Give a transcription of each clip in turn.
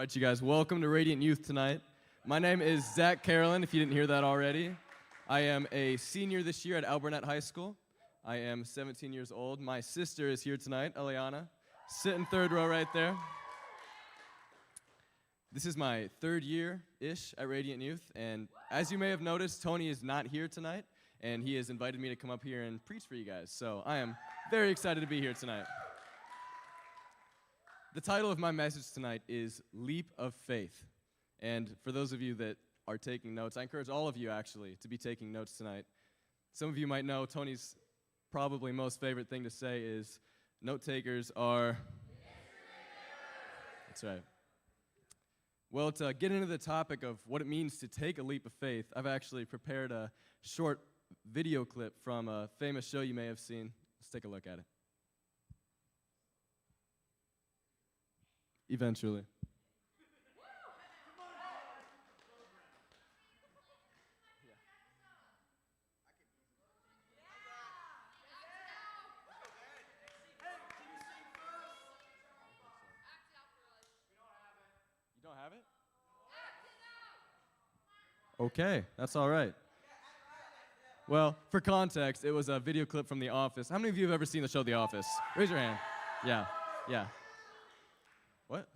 right, you guys, welcome to Radiant Youth tonight. My name is Zach Carolan, if you didn't hear that already. I am a senior this year at Alburnett High School. I am 17 years old. My sister is here tonight, Eliana, sitting third row right there. This is my third year-ish at Radiant Youth, and as you may have noticed, Tony is not here tonight, and he has invited me to come up here and preach for you guys, so I am very excited to be here tonight. The title of my message tonight is Leap of Faith. And for those of you that are taking notes, I encourage all of you actually to be taking notes tonight. Some of you might know Tony's probably most favorite thing to say is, note takers are... That's right. Well, to get into the topic of what it means to take a leap of faith, I've actually prepared a short video clip from a famous show you may have seen. Let's take a look at it. Eventually. You don't have it? Okay, that's all right. Well, for context, it was a video clip from The Office. How many of you have ever seen the show The Office? Raise your hand. Yeah. What?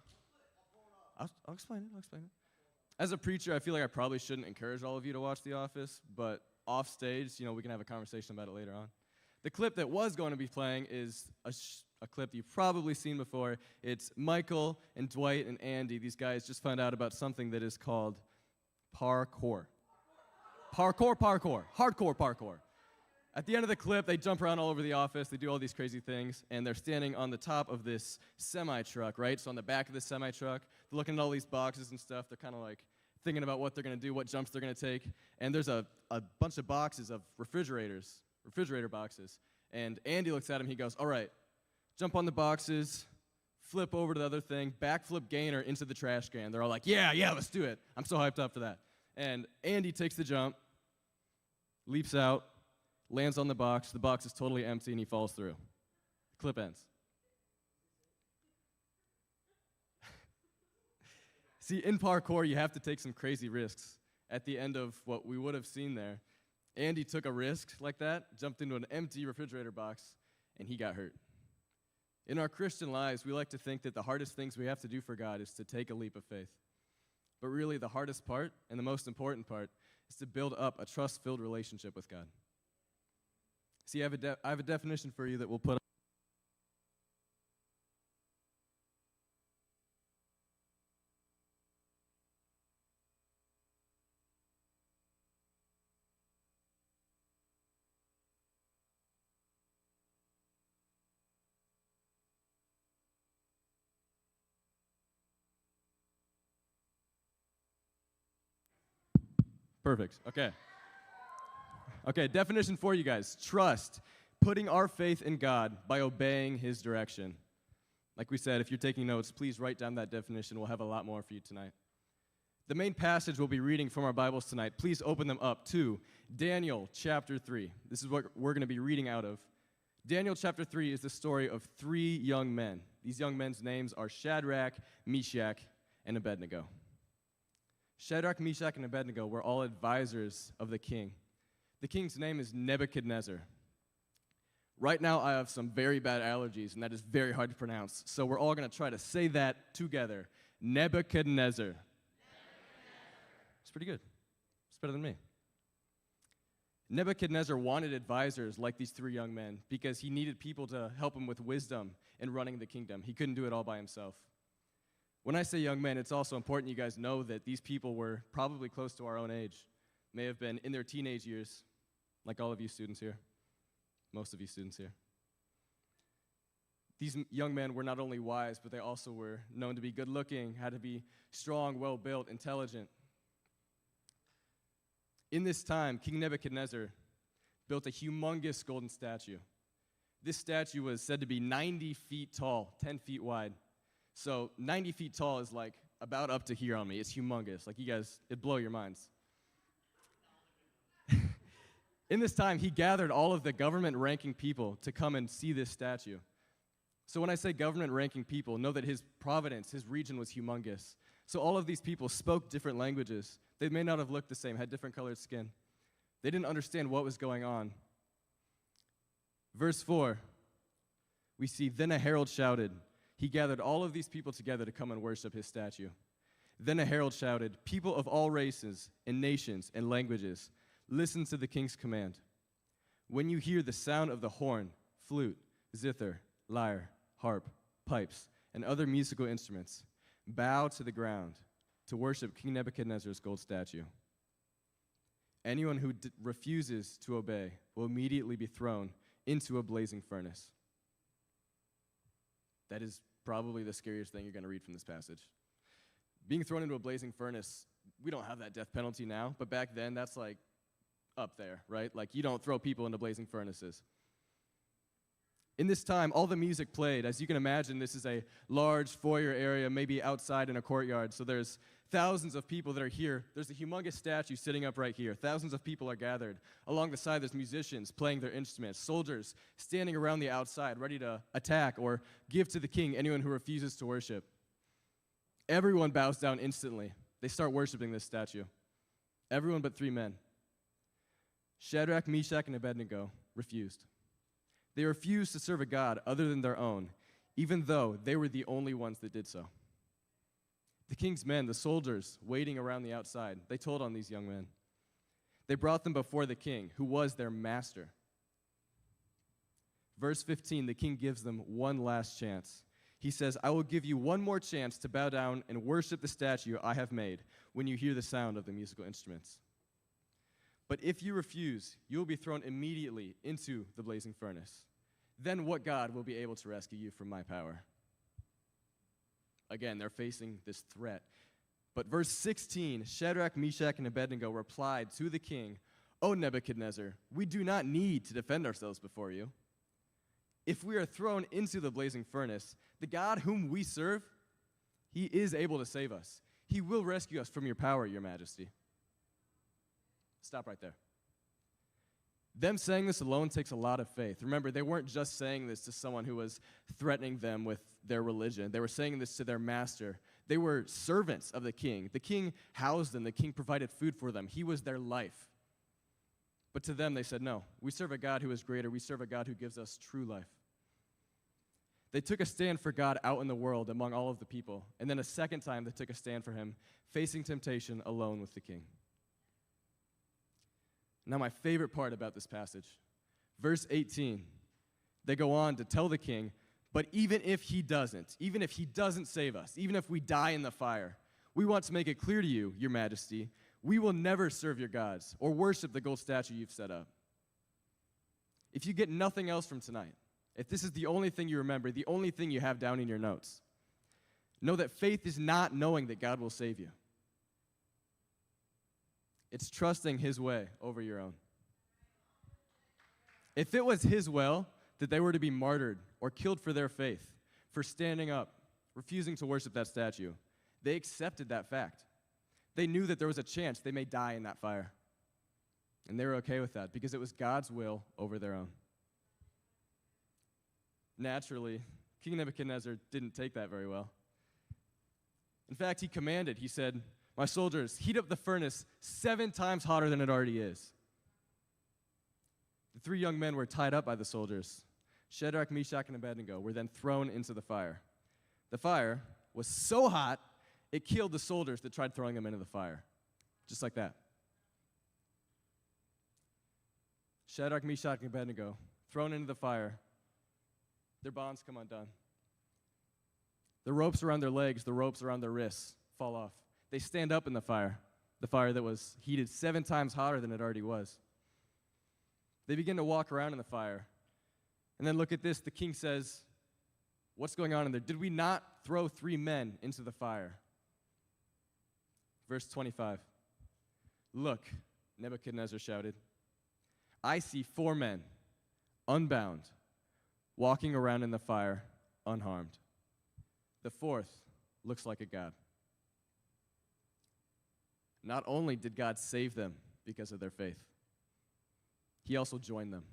I'll explain it. As a preacher, I feel like I probably shouldn't encourage all of you to watch The Office, but off stage, we can have a conversation about it later on. The clip that was going to be playing is a clip you've probably seen before. It's Michael and Dwight and Andy. These guys just found out about something that is called parkour. Hardcore parkour. At the end of the clip, they jump around all over the office, they do all these crazy things, and they're standing on the top of this semi-truck, right? So on the back of the semi-truck, they're looking at all these boxes and stuff. They're kind of like thinking about what they're going to do, what jumps they're going to take. And there's a bunch of boxes of refrigerator boxes. And Andy looks at him, he goes, all right, jump on the boxes, flip over to the other thing, backflip gainer into the trash can. They're all like, yeah, let's do it. I'm so hyped up for that. And Andy takes the jump, leaps out, lands on the box is totally empty, and he falls through. Clip ends. See, in parkour, you have to take some crazy risks. At the end of what we would have seen there, Andy took a risk like that, jumped into an empty refrigerator box, and he got hurt. In our Christian lives, we like to think that the hardest things we have to do for God is to take a leap of faith. But really, the hardest part, and the most important part, is to build up a trust-filled relationship with God. See, I have a definition for you that we'll put up. Perfect. Okay, definition for you guys. Trust, putting our faith in God by obeying His direction. Like we said, if you're taking notes, please write down that definition. We'll have a lot more for you tonight. The main passage we'll be reading from our Bibles tonight, please open them up to Daniel chapter 3. This is what we're going to be reading out of. Daniel chapter 3 is the story of 3 young men. These young men's names are Shadrach, Meshach, and Abednego. Shadrach, Meshach, and Abednego were all advisors of the king. The king's name is Nebuchadnezzar. Right now, I have some very bad allergies, and that is very hard to pronounce. So we're all going to try to say that together. Nebuchadnezzar. It's pretty good. It's better than me. Nebuchadnezzar wanted advisors like these 3 young men because he needed people to help him with wisdom in running the kingdom. He couldn't do it all by himself. When I say young men, it's also important you guys know that these people were probably close to our own age. May have been in their teenage years, like all of you students here, most of you students here. These young men were not only wise, but they also were known to be good-looking, had to be strong, well-built, intelligent. In this time, King Nebuchadnezzar built a humongous golden statue. This statue was said to be 90 feet tall, 10 feet wide. So 90 feet tall is like about up to here on me. It's humongous. Like you guys, it'd blow your minds. In this time, he gathered all of the government-ranking people to come and see this statue. So when I say government-ranking people, know that his province, his region was humongous. So all of these people spoke different languages. They may not have looked the same, had different colored skin. They didn't understand what was going on. Verse 4, we see, then a herald shouted. He gathered all of these people together to come and worship his statue. Then a herald shouted, people of all races and nations and languages, listen to the king's command. When you hear the sound of the horn, flute, zither, lyre, harp, pipes, and other musical instruments, bow to the ground to worship King Nebuchadnezzar's gold statue. Anyone who refuses to obey will immediately be thrown into a blazing furnace. That is probably the scariest thing you're going to read from this passage. Being thrown into a blazing furnace, we don't have that death penalty now, but back then that's like up there, right? Like you don't throw people into blazing furnaces. In this time, all the music played. As you can imagine, this is a large foyer area, maybe outside in a courtyard. So there's thousands of people that are here. There's a humongous statue sitting up right here. Thousands of people are gathered. Along the side, there's musicians playing their instruments, soldiers standing around the outside, ready to attack or give to the king anyone who refuses to worship. Everyone bows down instantly. They start worshiping this statue. Everyone but 3 men. Shadrach, Meshach, and Abednego refused. They refused to serve a god other than their own, even though they were the only ones that did so. The king's men, the soldiers waiting around the outside, they told on these young men. They brought them before the king, who was their master. Verse 15, the king gives them one last chance. He says, I will give you one more chance to bow down and worship the statue I have made when you hear the sound of the musical instruments. But if you refuse, you will be thrown immediately into the blazing furnace. Then what God will be able to rescue you from my power? Again, they're facing this threat. But verse 16, Shadrach, Meshach, and Abednego replied to the king, O Nebuchadnezzar, we do not need to defend ourselves before you. If we are thrown into the blazing furnace, the God whom we serve, he is able to save us. He will rescue us from your power, your majesty. Stop right there. Them saying this alone takes a lot of faith. Remember, they weren't just saying this to someone who was threatening them with their religion. They were saying this to their master. They were servants of the king. The king housed them. The king provided food for them. He was their life. But to them, they said, no, we serve a God who is greater. We serve a God who gives us true life. They took a stand for God out in the world among all of the people. And then a second time, they took a stand for him, facing temptation alone with the king. Now, my favorite part about this passage, verse 18, they go on to tell the king, but even if he doesn't save us, even if we die in the fire, we want to make it clear to you, your majesty, we will never serve your gods or worship the gold statue you've set up. If you get nothing else from tonight, if this is the only thing you remember, the only thing you have down in your notes, know that faith is not knowing that God will save you. It's trusting his way over your own. If it was his will that they were to be martyred or killed for their faith, for standing up, refusing to worship that statue, they accepted that fact. They knew that there was a chance they may die in that fire. And they were okay with that because it was God's will over their own. Naturally, King Nebuchadnezzar didn't take that very well. In fact, he commanded, he said, my soldiers, heat up the furnace 7 times hotter than it already is. The 3 young men were tied up by the soldiers. Shadrach, Meshach, and Abednego were then thrown into the fire. The fire was so hot, it killed the soldiers that tried throwing them into the fire. Just like that. Shadrach, Meshach, and Abednego thrown into the fire. Their bonds come undone. The ropes around their legs, the ropes around their wrists fall off. They stand up in the fire that was heated 7 times hotter than it already was. They begin to walk around in the fire. And then look at this. The king says, what's going on in there? Did we not throw 3 men into the fire? Verse 25. Look, Nebuchadnezzar shouted, I see 4 men, unbound, walking around in the fire, unharmed. The 4th looks like a god. Not only did God save them because of their faith, he also joined them.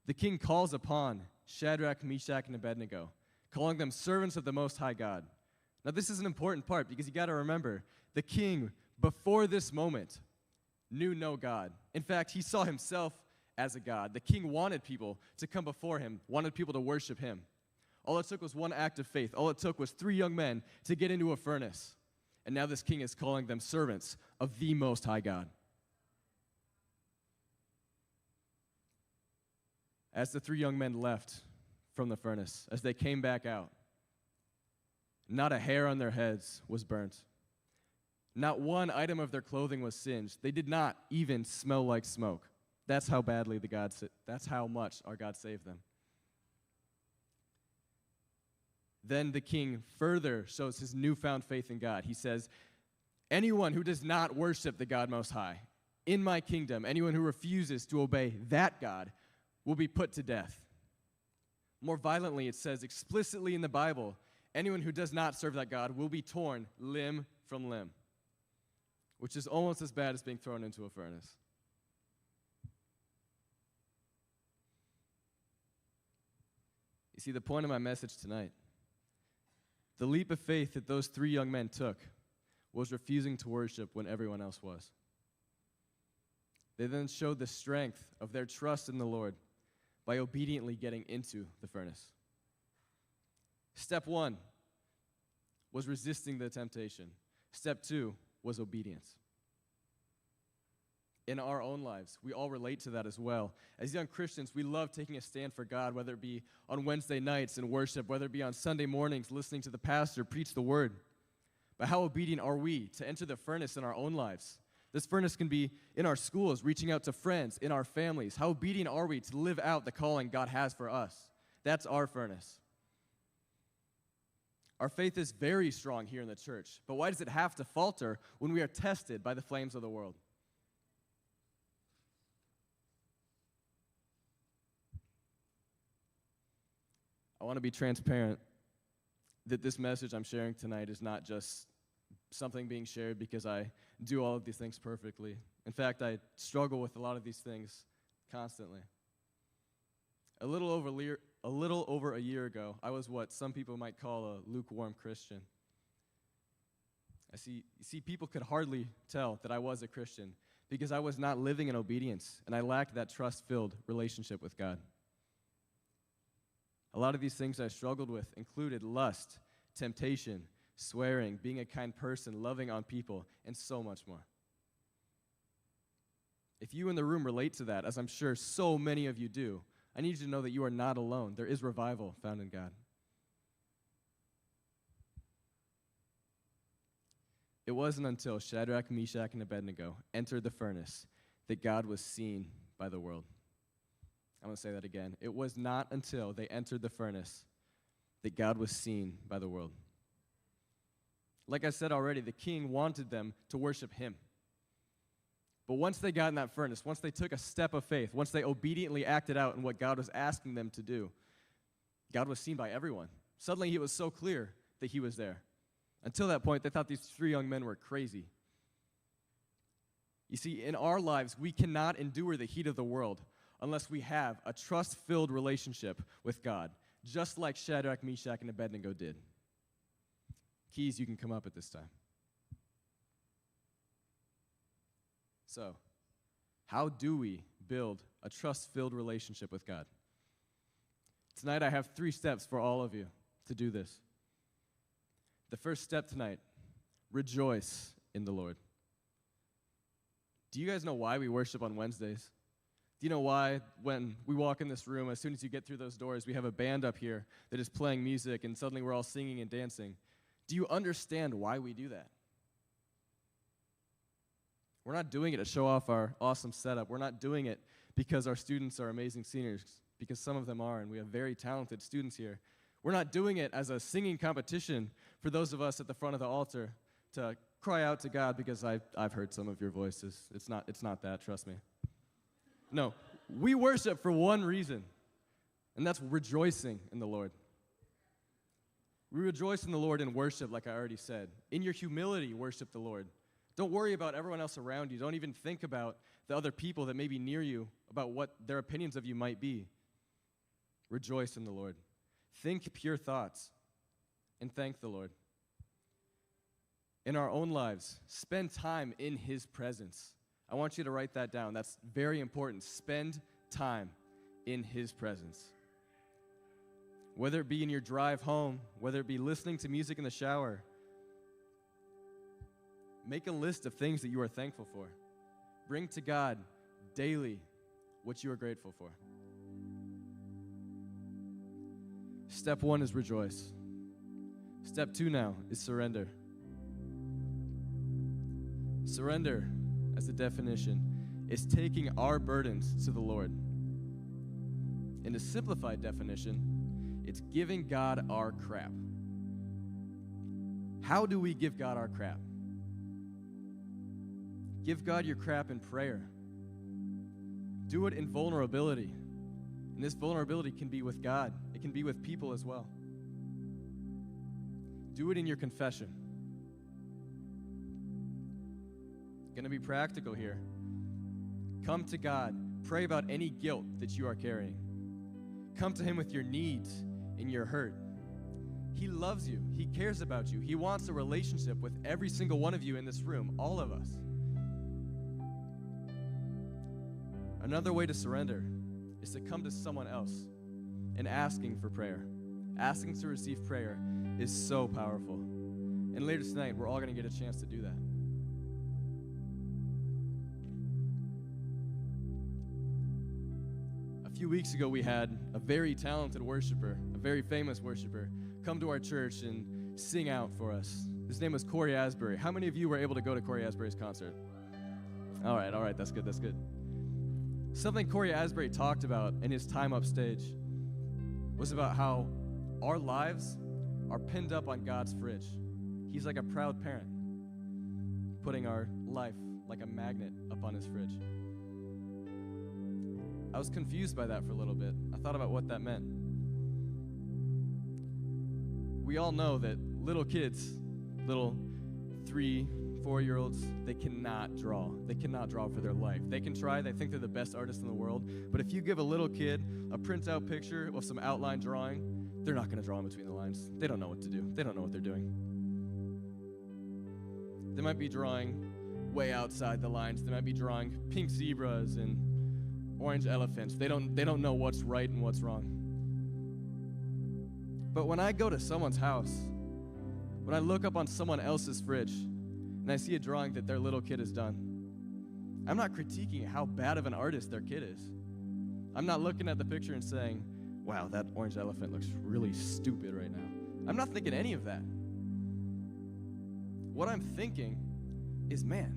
The king calls upon Shadrach, Meshach, and Abednego, calling them servants of the Most High God, Now, this is an important part because you got to remember, the king, before this moment, knew no God. In fact, he saw himself as a God. The king wanted people to come before him, wanted people to worship him. All it took was one act of faith. All it took was 3 young men to get into a furnace. And now this king is calling them servants of the Most High God. As the 3 young men left from the furnace, as they came back out, not a hair on their heads was burnt. Not one item of their clothing was singed. They did not even smell like smoke. That's how that's how much our God saved them. Then the king further shows his newfound faith in God. He says, anyone who does not worship the God Most High in my kingdom, anyone who refuses to obey that God, will be put to death. More violently, it says explicitly in the Bible, anyone who does not serve that God will be torn limb from limb, which is almost as bad as being thrown into a furnace. You see, the point of my message tonight, the leap of faith that those 3 young men took was refusing to worship when everyone else was. They then showed the strength of their trust in the Lord by obediently getting into the furnace. Step 1 was resisting the temptation. Step 2 was obedience. In our own lives, we all relate to that as well. As young Christians, we love taking a stand for God, whether it be on Wednesday nights in worship, whether it be on Sunday mornings listening to the pastor preach the word. But how obedient are we to enter the furnace in our own lives? This furnace can be in our schools, reaching out to friends, in our families. How obedient are we to live out the calling God has for us? That's our furnace. Our faith is very strong here in the church, but why does it have to falter when we are tested by the flames of the world? I want to be transparent that this message I'm sharing tonight is not just something being shared because I do all of these things perfectly. In fact, I struggle with a lot of these things constantly. A little over a year ago, I was what some people might call a lukewarm Christian. You see, people could hardly tell that I was a Christian because I was not living in obedience, and I lacked that trust-filled relationship with God. A lot of these things I struggled with included lust, temptation, swearing, being a kind person, loving on people, and so much more. If you in the room relate to that, as I'm sure so many of you do, I need you to know that you are not alone. There is revival found in God. It wasn't until Shadrach, Meshach, and Abednego entered the furnace that God was seen by the world. I'm going to say that again. It was not until they entered the furnace that God was seen by the world. Like I said already, the king wanted them to worship him. But once they got in that furnace, once they took a step of faith, once they obediently acted out in what God was asking them to do, God was seen by everyone. Suddenly it was so clear that he was there. Until that point, they thought these 3 young men were crazy. You see, in our lives, we cannot endure the heat of the world unless we have a trust-filled relationship with God, just like Shadrach, Meshach, and Abednego did. Keys, you can come up at this time. So, how do we build a trust-filled relationship with God? Tonight, I have 3 steps for all of you to do this. The first step tonight, rejoice in the Lord. Do you guys know why we worship on Wednesdays? Do you know why when we walk in this room, as soon as you get through those doors, we have a band up here that is playing music and suddenly we're all singing and dancing? Do you understand why we do that? We're not doing it to show off our awesome setup. We're not doing it because our students are amazing singers, because some of them are, and we have very talented students here. We're not doing it as a singing competition for those of us at the front of the altar to cry out to God because I've heard some of your voices. It's not that, trust me. No, we worship for one reason, and that's rejoicing in the Lord. We rejoice in the Lord in worship, like I already said. In your humility, worship the Lord. Don't worry about everyone else around you. Don't even think about the other people that may be near you, about what their opinions of you might be. Rejoice in the Lord. Think pure thoughts and thank the Lord. in our own lives, spend time in his presence. I want you to write that down. That's very important. Spend time in his presence. Whether it be in your drive home, whether it be listening to music in the shower, make a list of things that you are thankful for. Bring to God daily what you are grateful for. Step 1 is rejoice. Step 2 now is surrender. Surrender, as a definition, is taking our burdens to the Lord. In a simplified definition, it's giving God our crap. How do we give God our crap? Give God your crap in prayer. Do it in vulnerability. And this vulnerability can be with God. It can be with people as well. Do it in your confession. Going to be practical here. Come to God. Pray about any guilt that you are carrying. Come to him with your needs and your hurt. He loves you. He cares about you. He wants a relationship with every single one of you in this room, all of us. Another way to surrender is to come to someone else and asking for prayer. Asking to receive prayer is so powerful. And later tonight, we're all going to get a chance to do that. A few weeks ago, we had a very talented worshiper, a very famous worshiper, come to our church and sing out for us. His name was Corey Asbury. How many of you were able to go to Corey Asbury's concert? All right, that's good. Something Corey Asbury talked about in his time upstage was about how our lives are pinned up on God's fridge. He's like a proud parent, putting our life like a magnet up on his fridge. I was confused by that for a little bit. I thought about what that meant. We all know that little kids, little 3, 4-year-olds, they cannot draw. They cannot draw for their life. They can try. They think they're the best artists in the world. But if you give a little kid a printout picture of some outline drawing, they're not going to draw in between the lines. They don't know what to do. They don't know what they're doing. They might be drawing way outside the lines. They might be drawing pink zebras and orange elephants. They don't know what's right and what's wrong. But when I go to someone's house, when I look up on someone else's fridge, and I see a drawing that their little kid has done, I'm not critiquing how bad of an artist their kid is. I'm not looking at the picture and saying, wow, that orange elephant looks really stupid right now. I'm not thinking any of that. What I'm thinking is, man,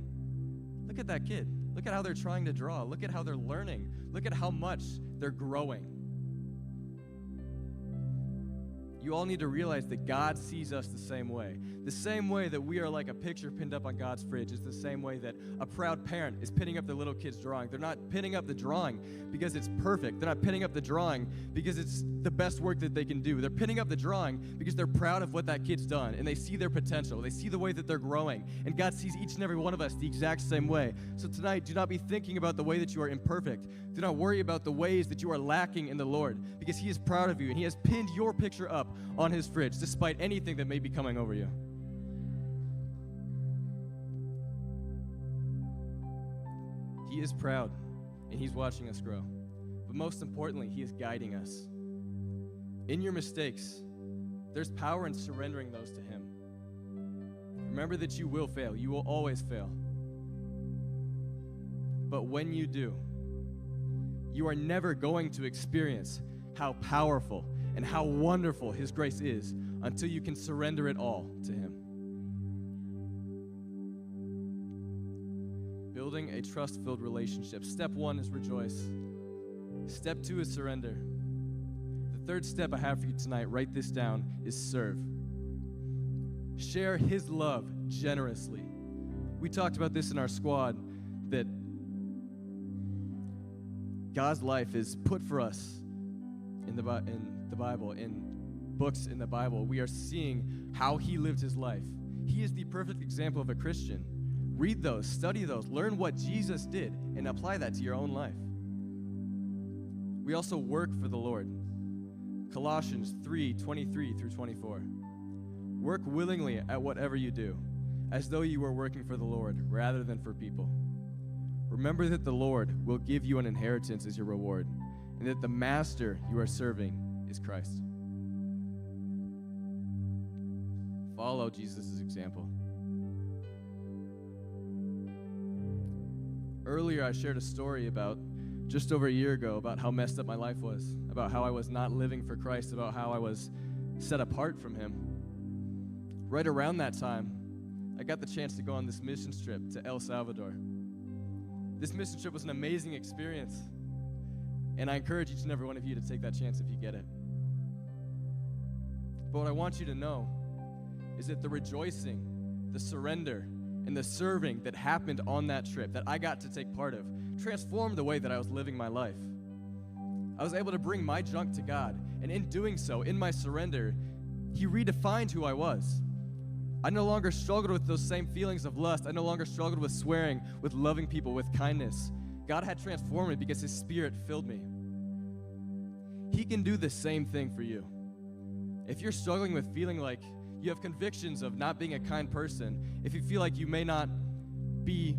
look at that kid. Look at how they're trying to draw. Look at how they're learning. Look at how much they're growing. You all need to realize that God sees us the same way. The same way that we are like a picture pinned up on God's fridge is the same way that a proud parent is pinning up their little kid's drawing. They're not pinning up the drawing because it's perfect. They're not pinning up the drawing because it's the best work that they can do. They're pinning up the drawing because they're proud of what that kid's done, and they see their potential. They see the way that they're growing, and God sees each and every one of us the exact same way. So tonight, do not be thinking about the way that you are imperfect. Do not worry about the ways that you are lacking in the Lord, because he is proud of you, and he has pinned your picture up on his fridge, despite anything that may be coming over you. He is proud, and he's watching us grow. But most importantly, he is guiding us. In your mistakes, there's power in surrendering those to him. Remember that you will fail. You will always fail. But when you do, you are never going to experience how powerful and how wonderful his grace is until you can surrender it all to him. Building a trust-filled relationship. Step 1 is rejoice. Step 2 is surrender. The third step I have for you tonight, write this down, is serve. Share his love generously. We talked about this in our squad, that God's life is put for us in the Bible, in books in the Bible. We are seeing how he lived his life. He is the perfect example of a Christian. Read those, study those, learn what Jesus did, and apply that to your own life. We also work for the Lord. Colossians 3:23 through 24. Work willingly at whatever you do. as though you were working for the Lord rather than for people. Remember that the Lord will give you an inheritance as your reward, and that the master you are serving is Christ. Follow Jesus' example. Earlier, I shared a story about just over a year ago about how messed up my life was, about how I was not living for Christ, about how I was set apart from Him. Right around that time, I got the chance to go on this mission trip to El Salvador. This mission trip was an amazing experience, and I encourage each and every one of you to take that chance if you get it. But what I want you to know is that the rejoicing, the surrender, and the serving that happened on that trip that I got to take part of transformed the way that I was living my life. I was able to bring my junk to God, and in doing so, in my surrender, He redefined who I was. I no longer struggled with those same feelings of lust. I no longer struggled with swearing, with loving people, with kindness. God had transformed me because His Spirit filled me. He can do the same thing for you. If you're struggling with feeling like you have convictions of not being a kind person, if you feel like you may not be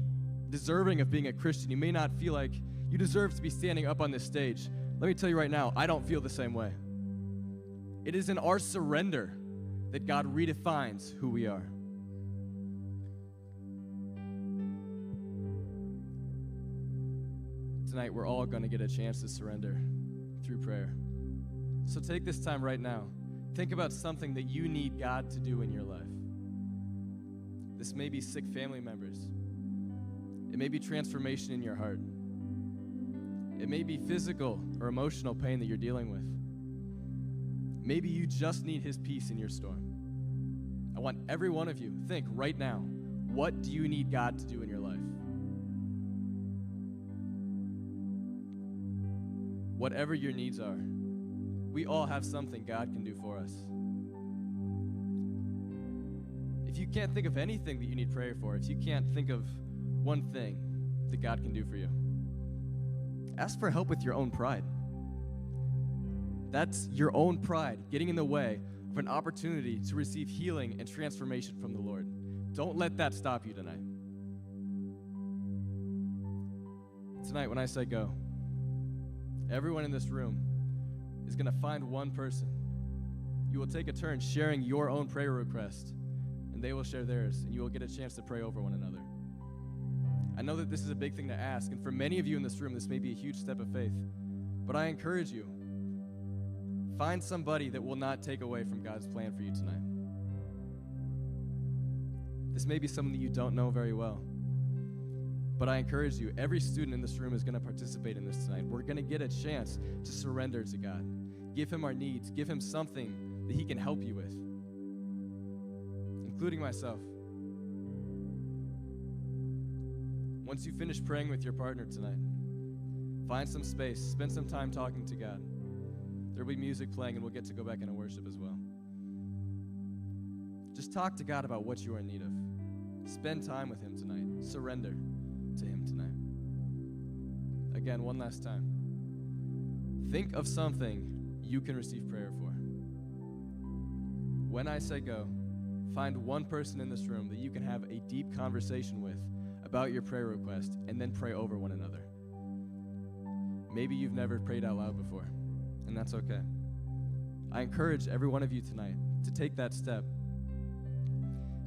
deserving of being a Christian, you may not feel like you deserve to be standing up on this stage, let me tell you right now, I don't feel the same way. It is in our surrender that God redefines who we are. Tonight, we're all going to get a chance to surrender through prayer. So take this time right now. Think about something that you need God to do in your life. This may be sick family members. It may be transformation in your heart. It may be physical or emotional pain that you're dealing with. Maybe you just need His peace in your storm. I want every one of you, think right now, what do you need God to do in your life? Whatever your needs are, we all have something God can do for us. If you can't think of anything that you need prayer for, if you can't think of one thing that God can do for you, ask for help with your own pride. That's your own pride getting in the way of an opportunity to receive healing and transformation from the Lord. Don't let that stop you tonight. Tonight, when I say go, everyone in this room is going to find one person. You will take a turn sharing your own prayer request, and they will share theirs, and you will get a chance to pray over one another. I know that this is a big thing to ask, and for many of you in this room, this may be a huge step of faith, but I encourage you, find somebody that will not take away from God's plan for you tonight. This may be someone that you don't know very well, but I encourage you, every student in this room is going to participate in this tonight. We're going to get a chance to surrender to God. Give Him our needs. Give Him something that He can help you with, including myself. Once you finish praying with your partner tonight, find some space, spend some time talking to God. There'll be music playing, and we'll get to go back into worship as well. Just talk to God about what you are in need of. Spend time with Him tonight. Surrender to Him tonight. Again, one last time. Think of something you can receive prayer for. When I say go, find one person in this room that you can have a deep conversation with about your prayer request, and then pray over one another. Maybe you've never prayed out loud before, and that's okay. I encourage every one of you tonight to take that step.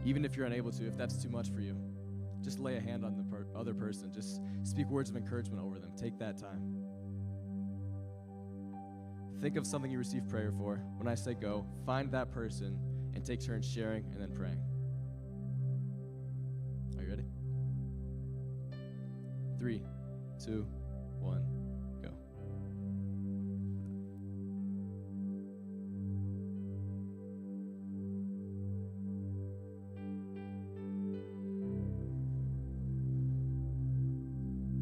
Even if you're unable to, if that's too much for you, just lay a hand on the other person. Just speak words of encouragement over them. Take that time. Think of something you receive prayer for. When I say go, find that person and take turns sharing and then praying. Are you ready? 3, 2,